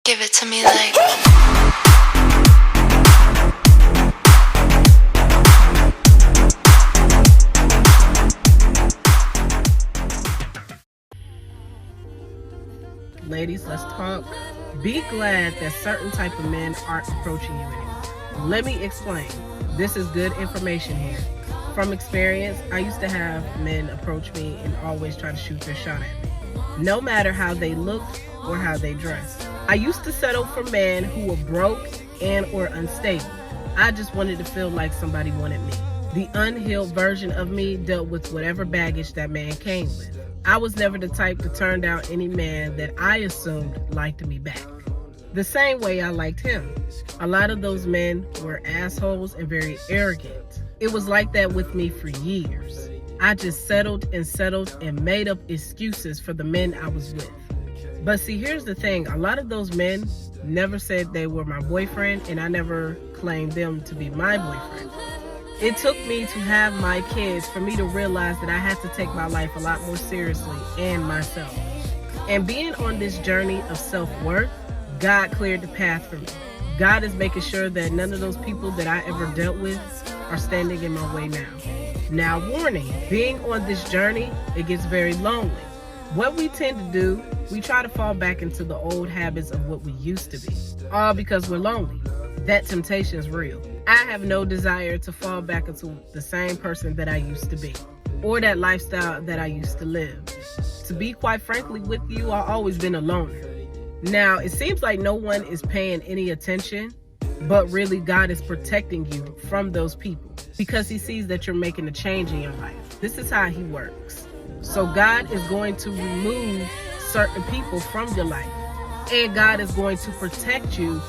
Give it to me like. Ladies, let's talk. Be glad that certain type of men aren't approaching you anymore. Let me explain. This is good information here. From experience, I used to have men approach me and always try to shoot their shot at me, no matter how they looked or how they dressed. I used to settle for men who were broke and or unstable. I just wanted to feel like somebody wanted me. The unhealed version of me dealt with whatever baggage that man came with. I was never the type to turn down any man that I assumed liked me back, the same way I liked him. A lot of those men were assholes and very arrogant. It was like that with me for years. I just settled and made up excuses for the men I was with. But see, here's the thing. A lot of those men never said they were my boyfriend, and I never claimed them to be my boyfriend. It took me to have my kids for me to realize that I had to take my life a lot more seriously and myself. And being on this journey of self-worth, God cleared the path for me. God is making sure that none of those people that I ever dealt with are standing in my way now. Now, warning, being on this journey, it gets very lonely. What we tend to do, we try to fall back into the old habits of what we used to be, all because we're lonely. That temptation is real. I have no desire to fall back into the same person that I used to be, or that lifestyle that I used to live. To be quite frankly with you, I've always been a loner. Now, it seems like no one is paying any attention, but really God is protecting you from those people because he sees that you're making a change in your life. This is how he works. So God is going to remove certain people from your life, and God is going to protect you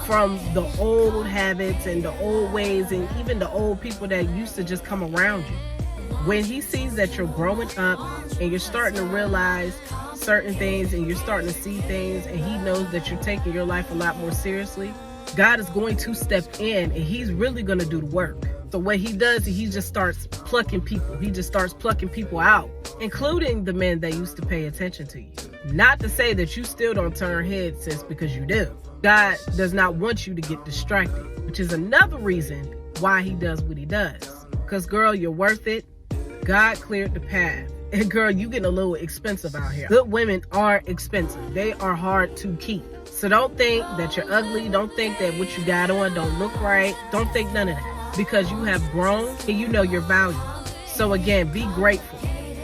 from the old habits and the old ways and even the old people that used to just come around you. When he sees that you're growing up and you're starting to realize certain things and you're starting to see things, and he knows that you're taking your life a lot more seriously, God is going to step in and he's really going to do the work. So what he does, he just starts plucking people. He just starts plucking people out, including the men that used to pay attention to you. Not to say that you still don't turn heads, sis, because you do. God does not want you to get distracted, which is another reason why he does what he does. Because, girl, you're worth it. God cleared the path. And, girl, you getting a little expensive out here. Good women are expensive. They are hard to keep. So don't think that you're ugly. Don't think that what you got on don't look right. Don't think none of that. Because you have grown and you know your value. So, again, be grateful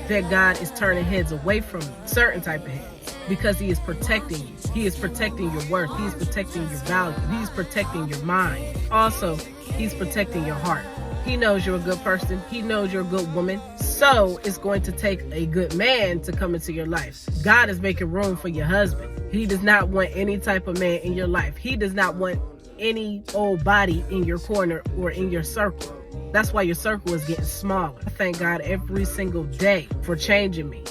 that God is turning heads away from you, certain type of heads, because he is protecting you. He is protecting your worth. He is protecting your value. He is protecting your mind. Also, he's protecting your heart. He knows you're a good person. He knows you're a good woman. So it's going to take a good man to come into your life. God is making room for your husband. He does not want any type of man in your life. He does not want any old body in your corner or in your circle. That's why your circle is getting smaller. I thank God every single day for changing me.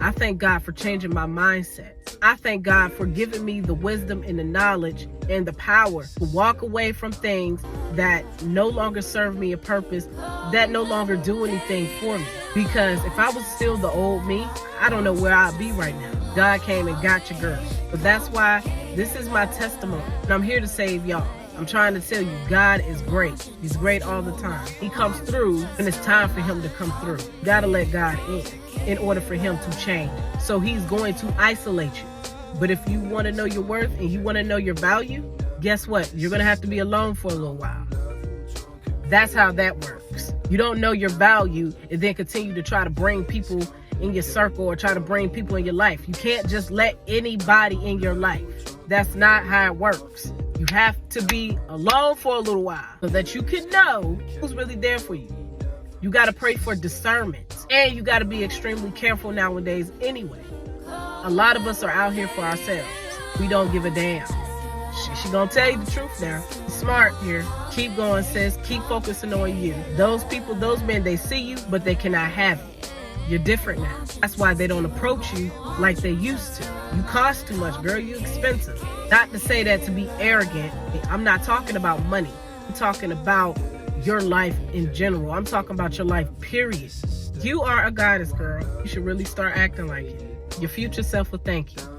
I thank God for changing my mindset. I thank God for giving me the wisdom and the knowledge and the power to walk away from things that no longer serve me a purpose, that no longer do anything for me. Because if I was still the old me, I don't know where I'd be right now. God came and got your girl. But that's why this is my testimony. And I'm here to save y'all. I'm trying to tell you, God is great. He's great all the time. He comes through when it's time for him to come through. You gotta let God in order for him to change. So he's going to isolate you. But if you want to know your worth and you want to know your value, guess what? You're going to have to be alone for a little while. That's how that works. You don't know your value and then continue to try to bring people in your circle or try to bring people in your life. You can't just let anybody in your life. That's not how it works. You have to be alone for a little while so that you can know who's really there for you. You got to pray for discernment, and you got to be extremely careful nowadays anyway. A lot of us are out here for ourselves. We don't give a damn. She gonna tell you the truth now. Be smart here. Keep going, sis. Keep focusing on you. Those people, those men, they see you, but they cannot have you. You're different now. That's why they don't approach you like they used to. You cost too much, girl. You're expensive. Not to say that to be arrogant. I'm not talking about money. I'm talking about your life in general. I'm talking about your life, period. You are a goddess, girl. You should really start acting like it. Your future self will thank you.